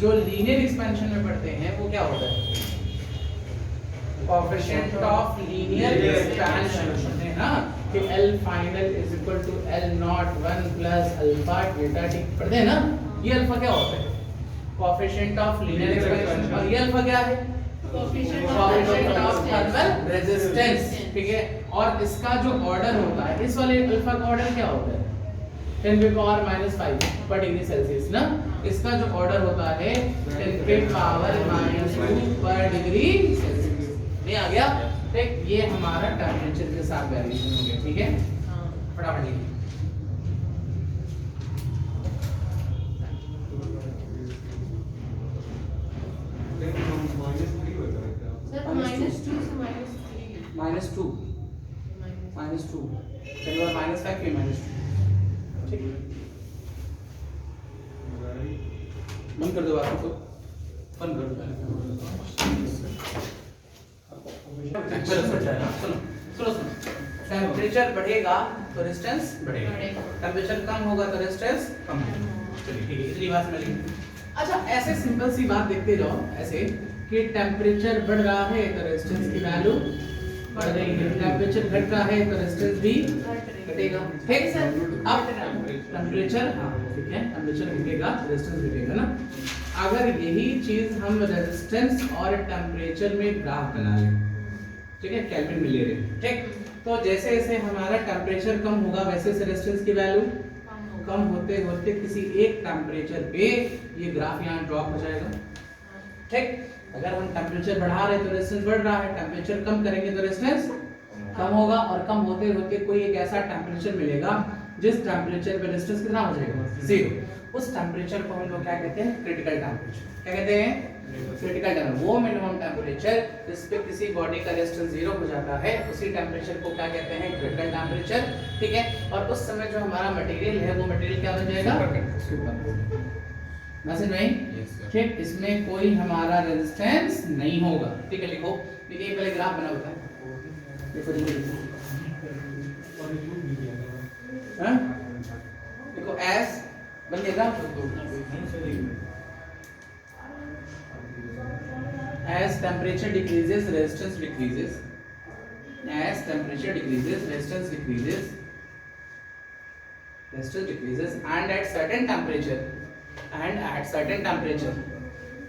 जो लीनियर एक्सपेंशन में पढ़ते हैं वो क्या होता है, कोएफिशिएंट ऑफ लीनियर एक्सपेंशन, सुनते हैं ना कि L final is equal to L01 plus alpha beta T, पढ़ते हैं ना। ये अल्फा क्या होता है, कोएफिशिएंट ऑफ लीनियर एक्सपेंशन, और ये अल्फा क्या है, कोएफिशिएंट ऑफ थर्मल रेजिस्टेंस, ठीक है। और इसका जो ऑर्डर होता है, इस वाले अल्फा का ऑर्डर क्या होता है, 10 के पावर -5 पर डिग्री सेल्सियस ना। इसका जो ऑर्डर होता है 10 के पावर -2 पर डिग्री सेल्सियस, नहीं आ गया ठीक। ये हमारा टेम्परेचर के साथ वेरिएशन हो गया, ठीक है। फटाफट लिखिए, सर -2 से -3 -2 चलो -5 के -2, ठीक है। बंद कर दो बात को, बंद कर दो। सुनो, टेम्परेचर बढ़ेगा तो रेजिस्टेंस बढ़ेगा, टेम्परेचर कम होगा तो रेजिस्टेंस कम होगा, चलिए ठीक है, इतनी बात समझ लीजिए। अच्छा ऐसे सिंपल सी बात देखते जाओ, ऐसे कि टेम्परेचर बढ़ रहा है तो रेजिस्टेंस की वैल्यू बढ़ रही है, टेम्परेचर घट रहा है तो रेजिस्टेंस भी घटेगा, ठीक है सर। अब टेम्परेचर, हाँ ठीक है, टेम्परेचर घटेगा रेजिस्टेंस घटेगा ना। अगर यही चीज हम रेजिस्टेंस और टेम्परेचर में ग्राफ बना लें, ठीक है, केल्विन में ले रहे हैं, ठीक। तो जैसे जैसे हमारा टेम्परेचर कम होगा वैसे वैसे रेजिस्टेंस की वैल्यू कम होते होते किसी एक टेम्परेचर पे ये ग्राफ यहाँ ड्रॉप हो जाएगा, ठीक। अगर हम टेम्परेचर बढ़ा रहे तो रेजिस्टेंस बढ़ रहा है, टेम्परेचर कम करेंगे तो रेजिस्टेंस कम होगा, और कम होते होते कोई एक ऐसा टेम्परेचर मिलेगा जिस टेम्परेचर पे रेजिस्टेंस कितना हो जाएगा, 0। उस टेम्परेचर को हम लोग क्या कहते हैं, क्रिटिकल टेम्परेचर। क्या कहते हैं, क्रिटिकल टेम्परेचर। वो मिनिमम टेम्परेचर जिस पे किसी बॉडी का रेजिस्टेंस 0 हो जाता है, उसी टेम्परेचर को क्या कहते हैं, क्रिटिकल टेम्परेचर, ठीक है। और उस समय जो हमारा मटेरियल है वो मटेरियल क्या बन जाएगा, मैसेज नहीं, ठीक। इसमें कोई हमारा रेजिस्टेंस नहीं होगा, ठीक है। लिखो, देखिए पहले ग्राफ बना होता है, देखो देखो एस बन गया graph. As temperature decreases, resistance decreases. As temperature decreases, resistance decreases. Resistance decreases, and at certain temperature,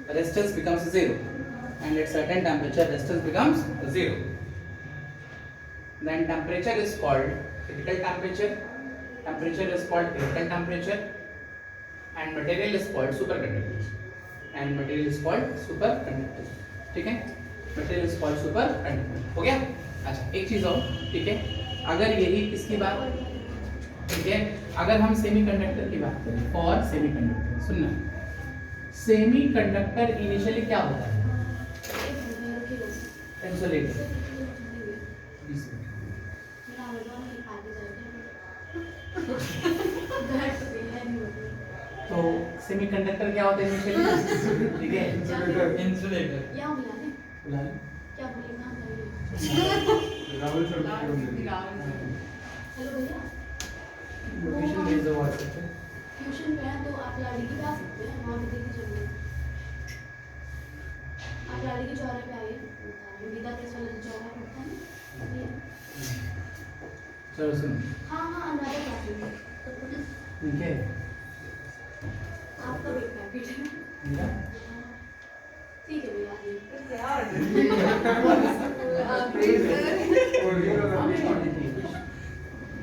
resistance becomes 0. And at certain temperature, resistance becomes 0. Then temperature is called critical temperature. Temperature is called critical temperature, and material is called superconductor. ठीक है, material is called superconductor, हो गया। अच्छा एक चीज और, ठीक है, अगर यही किसकी बात, ठीक है, अगर हम सेमीकंडक्टर की बात करें, और सेमीकंडक्टर सुनना, सेमीकंडक्टर इनिशियली क्या होता है, इंसुलेटर। तो सेमीकंडक्टर क्या होता है इनिशियली, ठीक है, इंसुलेटर। क्या बुला ले, बुला ले, क्या बोलेगा, राहुल सर हेलो भैया, लोकेशन भेज दो व्हाट्सएप पे। ट्यूशन पे है तो आप लाड़ी की जा सकते हैं, वहाँ पे देखिए चलिए, आप लाड़ी के चौराहे पे आइए, विदा प्रेस वाला जो चौराहा पड़ता है ना, चलो सुनो, हाँ हाँ अंदाजा काफी है। ठीक है आपका भी काफी है। मेरा ठीक है भैया और ये वाला हमें और देखिए कुछ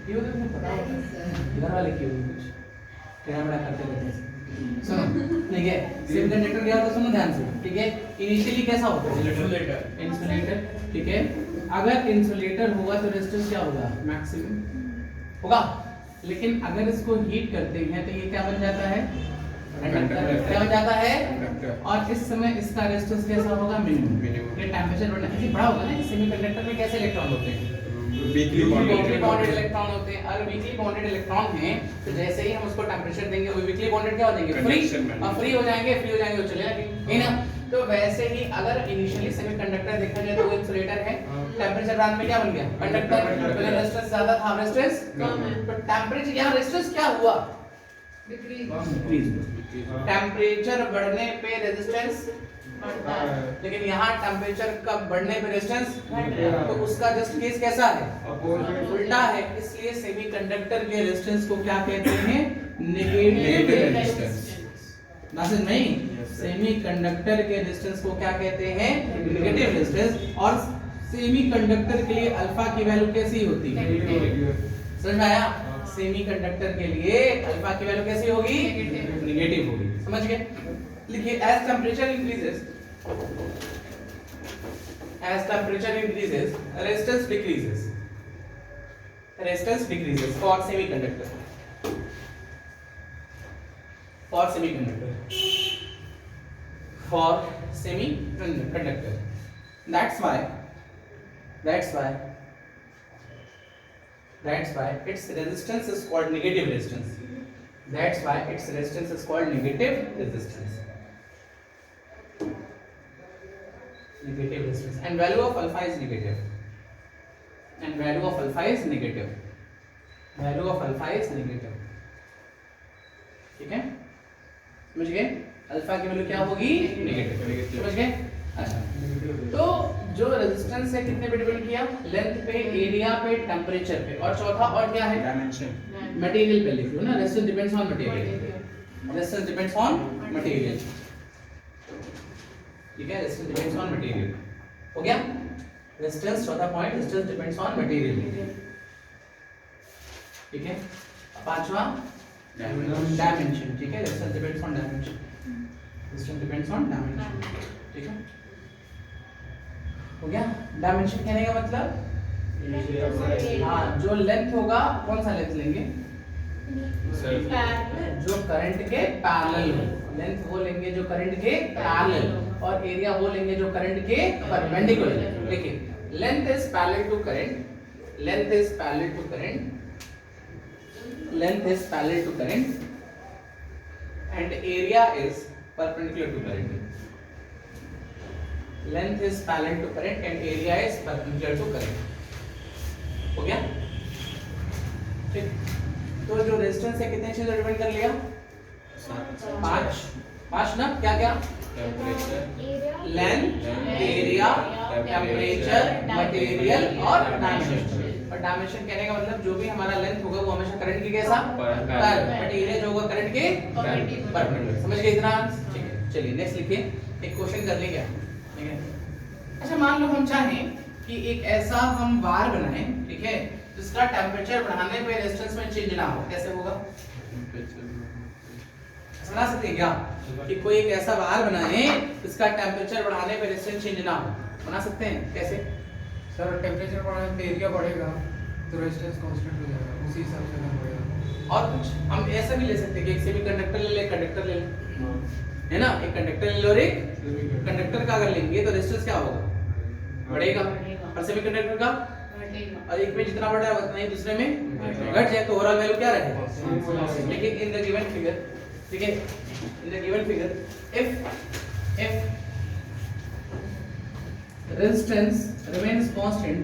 ये तो मुझे पता होता है घर वाले क्यों कुछ टेढ़ा मेढ़ा करते रहते हैं। सुनो ठीक है, सेमीकंडक्टर क्या होता है सुनो ध्यान से, ठीक है। इनिशियली कैसा होता है इंसुलेटर, ठीक है। अगर इंसुलेटर होगा तो रेजिस्टेंस क्या होगा मैक्सिमम होगा, लेकिन अगर इसको हीट करते हैं तो ये क्या बन जाता है कंडक्टर, क्या बन जाता है कंडक्टर। और इस समय इसका रेजिस्टेंस कैसा होगा मिनिमम। ये टेंपरेचर बढ़ना ऐसे बड़ा होगा ना कि सेमीकंडक्टर में कैसे इलेक्ट्रॉन होते हैं वीकली वीकली बॉन्डेड इलेक्ट्रॉन होते हैं। और वीकली बॉन्डेड इलेक्ट्रॉन हैं तो जैसे ही हम उसको टेंपरेचर देंगे वो वीकली बॉन्डेड क्या हो जाएंगे फ्री, और फ्री हो जाएंगे वो चले जाएंगे ना। तो वैसे ही अगर इनिशियली सेमीकंडक्टर देखा जाए तो वो इंसुलेटर है, टेंपरेचर बढ़ने में क्या बन गया कंडक्टर, पहले रेजिस्टेंस ज्यादा था रेजिस्टेंस कम है, तो टेंपरेचर यहां रेजिस्टेंस क्या हुआ डिक्रीज, टेंपरेचर बढ़ने पे रेजिस्टेंस बढ़ता है, लेकिन यहाँ टेम्परेचर का बढ़ने पे रेजिस्टेंस तो उसका जस्ट केस कैसा है उल्टा है। इसलिए सेमीकंडक्टर के रेजिस्टेंस को क्या कहते हैं नेगेटिव रेजिस्टेंस। मैसेज नहीं, सेमीकंडक्टर के रेजिस्टेंस को क्या कहते हैं नेगेटिव रेजिस्टेंस। और सेमीकंडक्टर के लिए अल्फा की वैल्यू कैसी होती है समझ में आया, सेमीकंडक्टर के लिए अल्फा की वैल्यू कैसी होगी नेगेटिव होगी, समझ गए। लिखिए as temperature increases resistance decreases for semiconductor that's why its resistance is called negative resistance. Negative resistance and value of alpha is negative. ठीक है, समझ गए। अल्फा की वैल्यू क्या होगी नेगेटिव, समझ गए। अच्छा, तो जो रेजिस्टेंस है कितने पे डिपेंड किया, लेंथ पे, एरिया पे, टेम्परेचर पे, और चौथा और क्या है डायमेंशन, मटेरियल पे लिखो ना, रेजिस्टेंस डिपेंड्स ऑन मटेरियल, ठीक है, रेजिस्टेंस डिपेंड्स ऑन मटेरियल हो गया। रेजिस्टेंस चौथा point, resistance depends on material, ठीक है। पांचवा डायमेंशन, ठीक है, रेजिस्टेंस डिपेंड्स ऑन डायमेंशन, ठीक है, हो गया। डायमेंशन कहने का मतलब हाँ, जो लेंथ होगा कौन सा लेंथ लेंगे जो करंट के पैरेलल हो, लेंथ वो लेंगे जो करंट के पैरेलल, और एरिया वो लेंगे जो करंट के परपेंडिकुलर। देखिए length is parallel to current and area is perpendicular to current. Length is parallel to current and area is perpendicular to current. हो गया, ठीक। तो जो रेजिस्टेंस है कितने चीजें डिपेंड कर लिया, पांच ना, क्या लेंथ, एरिया, टेम्परेचर, मटेरियल और डायमेंशन। और डायमेंशन कहने का मतलब जो भी हमारा लेंथ होगा वो हमेशा करंट के कैसा मटेरियल जो होगा करंट के परपेंडिकुलर, समझ गए इतना, ठीक है। चलिए नेक्स्ट लिखिए, एक क्वेश्चन कर लेंगे, ठीक है। अच्छा मान लो हम चाहें कि एक ऐसा हम वायर बनाएं, ठीक है, जिसका टेम्परेचर बढ़ाने पे रेजिस्टेंस में चेंज ना हो, कैसे होगा, बना सकते हैं क्या कि कोई एक ऐसा वायर बनाएं जिसका टेम्परेचर बढ़ाने पे रेजिस्टेंस चेंज ना हो, बना सकते हैं कैसे सर? टेम्परेचर बढ़ाने पे एरिया बढ़ेगा तो रेजिस्टेंस कांस्टेंट हो जाएगा, उसी हिसाब से करना पड़ेगा। और कुछ हम ऐसा भी ले सकते हैं कि एक सेमीकंडक्टर ले ले, कंडक्टर ले ले, है ना, एक कंडक्टर ले लो और एक कंडक्टर का अगर लेंगे तो रेजिस्टेंस क्या होगा बढ़ेगा, और सेमीकंडक्टर का और एक में जितना बढ़ रहा है उतना ही दूसरे में घट जाए, तो ओवरऑल वैल्यू क्या रहेगा। लेकिन इन द गिवन फिगर, ठीक है, in the given figure if resistance remains constant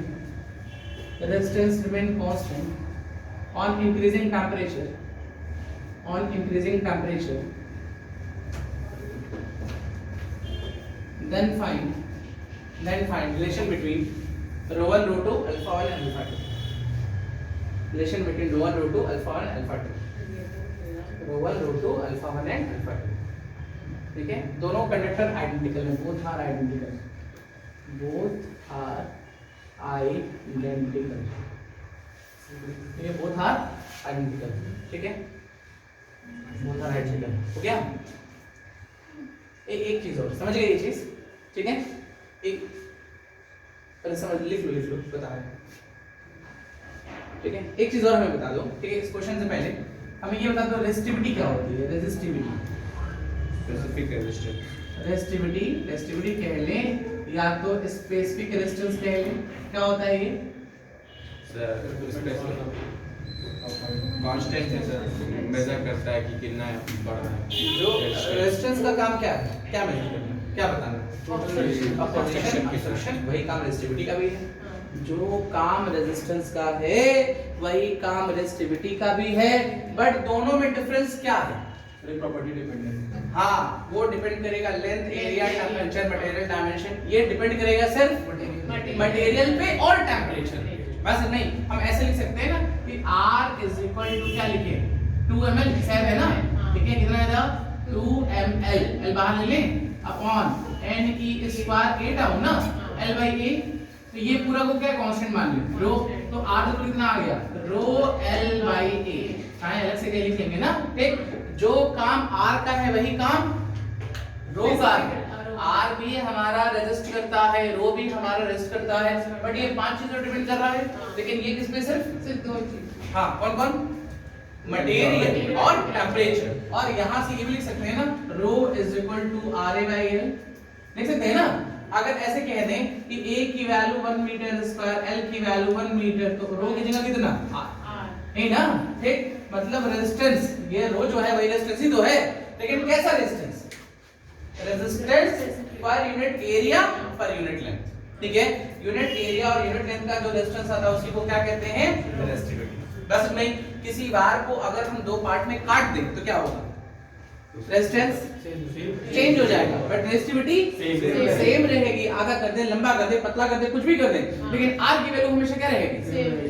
on increasing temperature, then find relation between rho 1 rho 2 alpha 1 and alpha 2, relation between rho 1 rho 2 alpha 1 alpha 2, rho 1 rho 2 alpha 1 and alpha 2, ठीक है। दोनों conductor identical हैं, both are identical, both are identical, ठीक है, both are identical, ठीक है, both are identical, हो गया। एक चीज और समझ गए ये चीज, ठीक है। एक पहले समझ, लिख लो बता रहे, ठीक है। एक चीज और हमें बता दो, ठीक है, इस क्वेश्चन से पहले हमें ये बता दो रेसिस्टिविटी क्या होती है। रेसिस्टिविटी, स्पेसिफिक रेजिस्टेंस, रेसिस्टिविटी कह लें या तो स्पेसिफिक रेजिस्टेंस कह लें, क्या होता है ये? कांस्टेंट है सर, मेजर करता है कि कितना बढ़ रहा है। जो रेजिस्टेंस का काम क्या है, क्या मेजर करना, क्या बताना? ऑब्स्ट्रक्शन, वही काम रेजिस्टिविटी का भी है। जो काम रेजिस्टेंस का है वही काम रेजिस्टिविटी का भी है, बट दोनों में डिफरेंस क्या है? प्रॉपर्टी डिपेंडेंट, हाँ, वो डिपेंड करेगा length, area, temperature, material dimension, ये डिपेंड करेगा सिर्फ मटेरियल पे और टेम्परेचर। बस नहीं, हम ऐसे लिख सकते हैं ना कि R इज इक्वल टू क्या लिखे, 2 ml शायद है ना, ठीक है, कितना है 2 ml, L बाहर ले लें, अपॉन n की स्क्वायर a डाउन ना, L by a, तो ये पूरा को क्या कांस्टेंट मान लें, रो, तो R तो कितना आ गया, रो L by a, हाँ अलग से क्या लिख लेंगे ना, ठीक। जो काम R का है वही काम रो का है। R भी हमारा रेजिस्ट करता है, रो भी हमारा रेजिस्ट करता है, बट ये 5 चीजों डिपेंड कर रहा है, लेकिन ये किस पे सिर्फ 2 चीज, हाँ कौन कौन? मटेरियल और टेम्परेचर। और यहाँ से ये भी लिख सकते हैं ना, rho is equal to RA by L, लिख सकते हैं ना। अगर ऐसे कह दें कि A की वैल्यू 1 मीटर स्क्वायर, L की वैल्यू 1 मीटर, तो रो की जगह कितना R, नहीं ना, ठीक। मतलब रेजिस्टेंस, ये रो जो है वही रेजिस्टेंस ही तो है, लेकिन कैसा resistance? Resistance per unit area per unit length, ठीक है। यूनिट एरिया और यूनिट लेंथ का जो रेजिस्टेंस आता है उसी को क्या कहते हैं? रेजिस्टिविटी। बस नहीं, किसी वायर को अगर हम 2 पार्ट में काट दें तो क्या होगा? रेजिस्टेंस चेंज हो जाएगा, बट रेजिस्टिविटी सेम रहेगी। आधा कर दे, लंबा कर दे, पतला कर दे, कुछ भी कर दे, लेकिन R की वैल्यू हमेशा क्या रहेगी?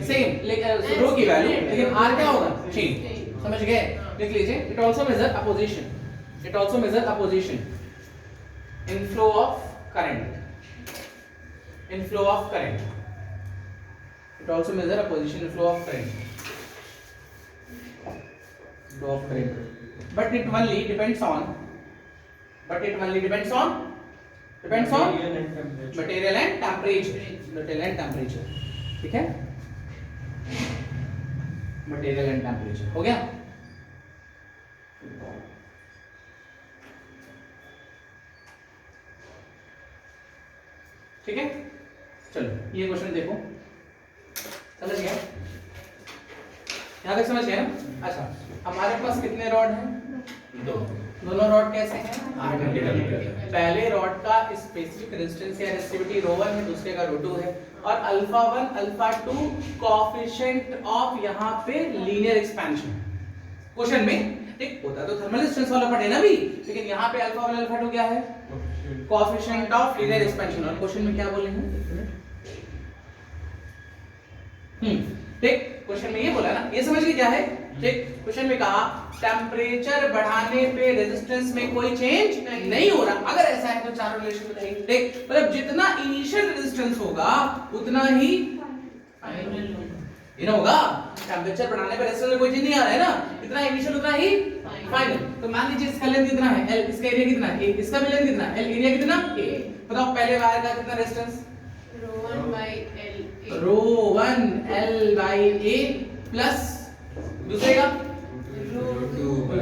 सेम। लेकिन रो की वैल्यू, लेकिन R क्या होगा? चेंज। समझ गए? लिख लीजिए, it also measure opposition, it also measure opposition in flow of current, in flow of current, it also measure a position in flow of current, flow of current, but it only depends on material and temperature, ठीक है, material and temperature, हो गया। ठीक है, चलो ये question देखो, समझ गया? यहाँ तक समझ गया ना? अच्छा, हमारे पास कितने रॉड हैं? 2। दोनों रॉड कैसे हैं? आइडेंटिकल। पहले रॉड का स्पेसिफिक रेजिस्टेंस या रेजिस्टिविटी रो 1 है, दूसरे का रो 2 है, और अल्फा 1 अल्फा 2 कोएफिशिएंट ऑफ यहाँ पे लीनियर एक्सपेंशन। क्वेश्चन में ठीक होता तो थर्मल रेजिस्टेंस वाला पढ़े ना भी, लेकिन यहाँ पे अल्फा 1 अल्फा 2 क्या है? Coefficient of linear expansion. और क्वेश्चन में क्या बोले हैं? ठीक, क्वेश्चन में ये बोला ना, ये समझ गए क्या है? ठीक, क्वेश्चन में कहा टेम्परेचर बढ़ाने पे रेजिस्टेंस में कोई चेंज नहीं हो रहा। अगर ऐसा है तो चारों रिलेशन बताइए। ठीक, मतलब जितना इनिशियल रेजिस्टेंस होगा उतना ही फाइनल होगा। टेम्परेचर बढ़ाने पे रेजिस्टेंस में कोई चेंज नहीं आ रहा है ना, इतना इनिशियल उतना ही फाइनल। तो मान लीजिए इसका लेंथ कितना है? L, इसका एरिया कितना है? A, इसका भी लेंथ कितना है? L, एरिया कितना? A। बताओ पहले वायर का कितना resistance? Rho 1 L by A plus दूसरे का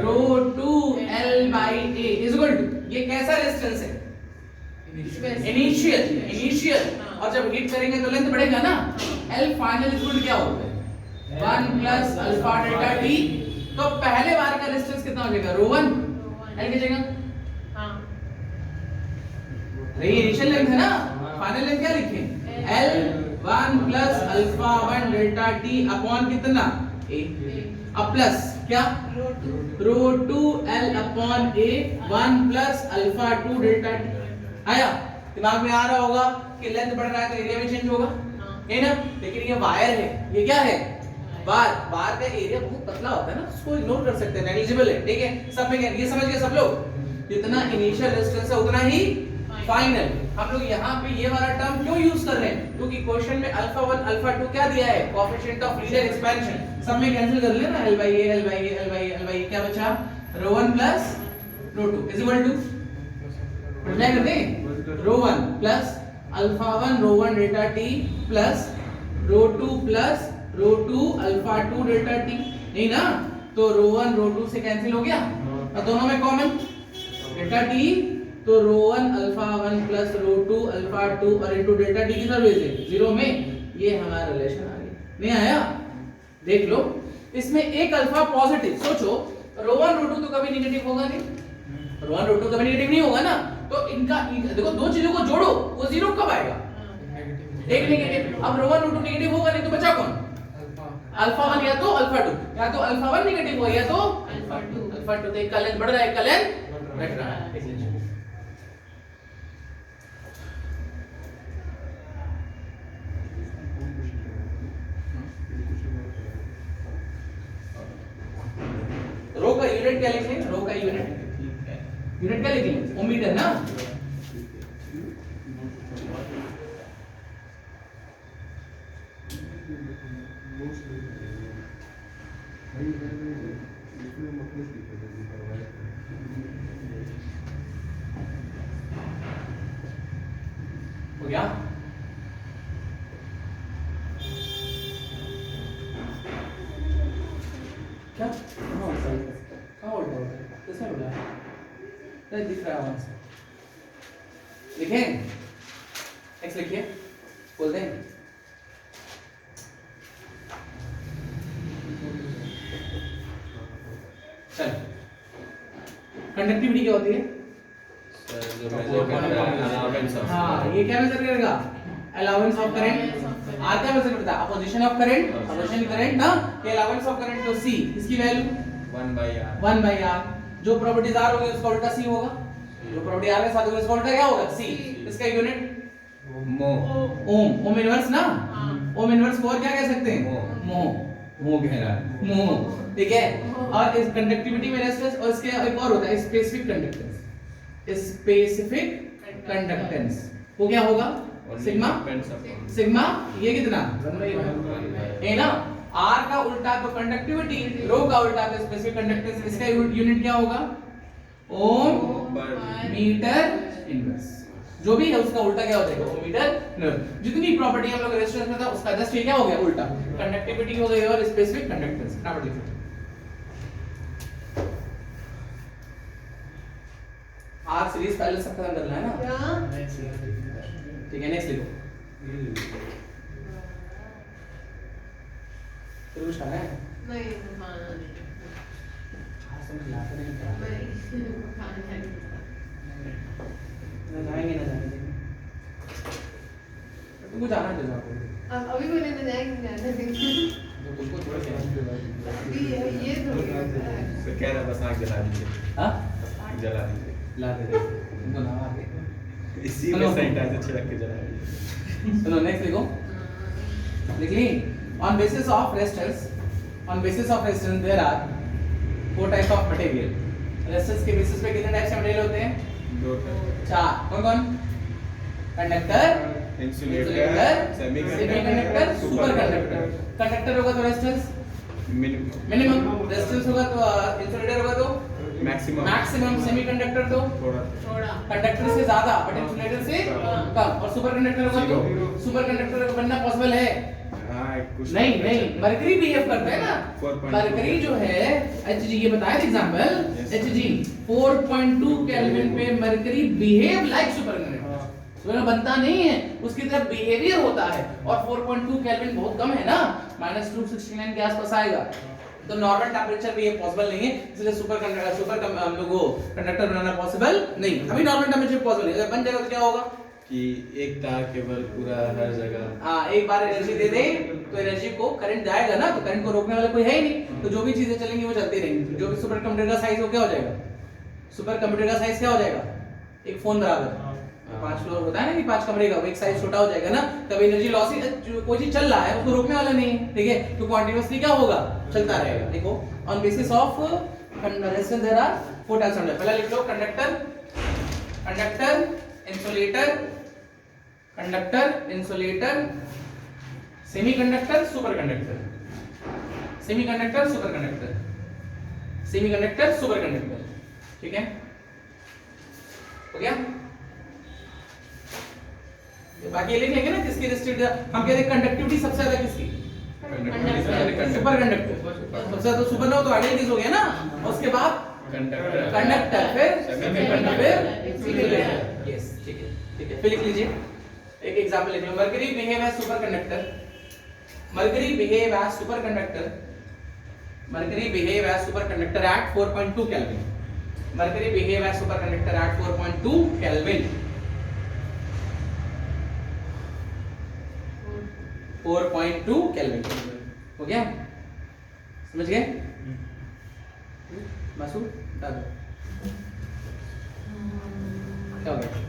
rho 2 L by A is equal to, ये कैसा रेजिस्टेंस है? इनिशियल। और जब हीट करेंगे तो लेंथ बढ़ेगा ना। L final is equal to क्या होता है? 1 प्लस अल्फा डेल्टा T। तो पहले बार का रेजिस्टेंस कितना हो जाएगा? रो 1 L की जगह, हां ये इनिशियल लेंथ है ना, फाइनल लेंथ क्या लिखें? L 1 plus alpha 1 delta T upon कितना? A। अब प्लस क्या? रो 2 L upon A 1 plus alpha 2 delta T। आया? दिमाग में आ रहा होगा कि लेंथ बढ़ रहा है तो एरिया भी चेंज होगा, है ना? लेकिन ये वायर है, ये क्या है? बार का एरिया बहुत पतला होता है ना, उसको इग्नोर कर सकते हैं, नेग्लिजिबल है, ठीक है। सब में ये समझ गए सब लोग, जितना इनिशियल रेजिस्टेंस है उतना ही फाइनल। हम लोग यहाँ पे ये वाला टर्म क्यों यूज कर रहे हैं, क्योंकि क्वेश्चन में अल्फा 1 अल्फा 2 क्या दिया है, कोएफिशिएंट ऑफ लीनियर एक्सपेंशन। सब में कैंसिल कर लेना, L by A L by A L by A L by A क्या बचा, rho 1 plus rho 2 is equal to multiply कर दें, rho 1 plus alpha 1 rho 1 delta t plus rho 2 plus rho 2 alpha 2 delta t, नहीं ना, तो rho 1 rho 2 से cancel हो गया और दोनों में कॉमन डेल्टा t, तो rho 1 alpha 1 plus rho 2 alpha 2 और इनटू डेल्टा t किधर भेज दें, जीरो में। ये हमारा रिलेशन आ गया, नहीं आया, देख लो। इसमें एक अल्फा पॉजिटिव, सोचो rho 1 rho 2 तो कभी नेगेटिव होगा नहीं, rho 1 rho 2 कभी नेगेटिव नहीं होगा ना, तो इनका देखो दो चीजों को जोड़ो, वो जीरो कब आएगा, एक नेगेटिव। अब rho 1 rho 2 नेगेटिव होगा नहीं तो बचा कौन, अल्फा 1 या तो अल्फा 2, या तो अल्फा 1 नेगेटिव होगा या तो अल्फा 2। तो एक का लेंथ बढ़ रहा है, एक का लेंथ घट रहा है। रो का यूनिट क्या लिखें, रो का यूनिट क्या लिखें, ओमीटर ना। हो गया, क्या कहाँ उल्टा होता है, किसने बोला, नहीं दिख रहा है वहां से, लिखें x लिखिए, बोल दें चल। कंडक्टिविटी क्या होती है, जो मेजर कर रहा है अलाउंस ऑफ, हाँ ये क्या मेजर करेगा, अलाउंस ऑफ करंट। आर क्या मेजर करता है, opposition of current, opposition current ना, ये अलाउंस ऑफ करंट तो C, इसकी वैल्यू 1 by r, जो प्रॉपर्टीज R होगी उसका उल्टा C होगा, जो प्रॉपर्टी R के साथ होगी उसका उल्टा क्या होगा, C। इसका यूनिट मो, ओम इनवर्स ना, ओम इनवर्स को और क्या कह सकते हैं, मो कह रहा है, मो, ठीक है। और इस कंडक्टिविटी में रेजिस्टेंस, और इसके एक और होता है स्पेसिफिक कंडक्टेंस, स्पेसिफिक कंडक्टेंस वो क्या होगा, सिग्मा ये कितना, है ना। R का उल्टा तो कंडक्टिविटी, रो का उल्टा तो स्पेसिफिक कंडक्टेंस, इसका यूनिट क्या होगा, ओम मीटर इनवर्स, जो भी है उसका उल्टा क्या हो जाएगा, ओम मीटर इनवर्स। जितनी प्रॉपर्टी हम लोग रेजिस्टेंस में था उसका जस्ट ये क्या हो गया उल्टा, कंडक्टिविटी हो गई और specific conductance property. R series पहले सब खत्म करना है ना, ठीक है। नेक्स्ट लिखो, फिर कुछ खाना है, नहीं खाना नहीं, हाँ समझ लाते नहीं क्या, नहीं खाना नहीं, ना जाएंगे ना जाएंगे, तुमको जाना है जगह को, अब अभी बोले ना जाएंगे जाने देंगे, तो तुमको थोड़ा सा अभी ये तो तो कह रहा बस आग जला दीजिए, हाँ जला दीजिए, ला दे तुमको ना आगे, इसी में सैनिटाइजर छिड़क के जलाइए। सुनो नेक्स्ट लिखो, लिख ली, on basis of resistance there are 4 types of material। Resistance के बेसिस पे कितने टाइप्स के मटेरियल होते हैं, 2 टाइप, 4, कौन कौन, conductor, insulator, semiconductor, super conductor. Conductor होगा तो रेजिस्टेंस मिनिमम, रेजिस्टेंस होगा तो इंसुलेटर होगा तो मैक्सिमम, सेमीकंडक्टर तो थोड़ा कंडक्टर से ज्यादा बट इंसुलेटर से कम, और सुपर कंडक्टर होगा तो सुपर कंडक्टर का बनना पॉसिबल है, नहीं मरकरी बिहेव करता है ना, मरकरी जो है Hg, ये बताया एग्जांपल, Hg 4.2 केल्विन पे mercury behave like super conductor, super बनता नहीं है, उसकी तरफ बिहेवियर होता है, और 4.2 केल्विन बहुत कम है ना, -269 के आसपास आएगा, तो नॉर्मल टेंपरेचर भी ये पॉसिबल नहीं है, इसलिए हम लोग को कंडक्टर बनाना पॉसिबल नहीं। अभी नॉर्मल टेंपरेचर पॉसिबल नहीं, अगर बन जाएगा तो क्या होगा कि एक तार केबल पूरा हर जगह, हाँ एक बार एनर्जी दे दे तो एनर्जी को करंट जाएगा ना, तो करंट को रोकने वाला कोई है ही नहीं, तो जो भी चीजें चलेंगी वो चलती रहेंगी। जो भी सुपर कंप्यूटर का साइज हो क्या हो जाएगा, सुपर कंप्यूटर का साइज क्या हो जाएगा, एक फोन बराबर, 5 फ्लोर होता है ना कि 5 कमरे का, वो एक साइज छोटा हो जाएगा ना, तब एनर्जी लॉस कोई चीज चल रहा है उसको रोकने वाला नहीं है, ठीक है, तो कंटीन्यूअसली क्या होगा, चलता रहेगा। देखो on basis of resistance there are 4 types of, पहला लिख लो conductor, conductor, insulator, conductor, insulator, semiconductor, superconductor, semiconductor, superconductor, semiconductor, superconductor, ठीक है, हो गया। बाकी ये लिखेंगे ना किसकी रिस्ट्रिक्ट, हम कहते हैं कंडक्टिविटी सबसे ज्यादा किसकी, सुपर कंडक्टर, सबसे ज्यादा सुपर ना हो तो आगे किस हो गया ना, उसके बाद कंडक्टर, फिर इंसुलेटर, यस ठीक है, ठीक है, फिर लिख लीजिए एक एग्जांपल लिख लो, mercury behave as super conductor, mercury behave as super conductor, mercury behave as super conductor at 4.2 kelvin, mercury behave as super conductor at 4.2 kelvin, 4.2 kelvin, हो गया, समझ गए मासूम, क्या हो गया?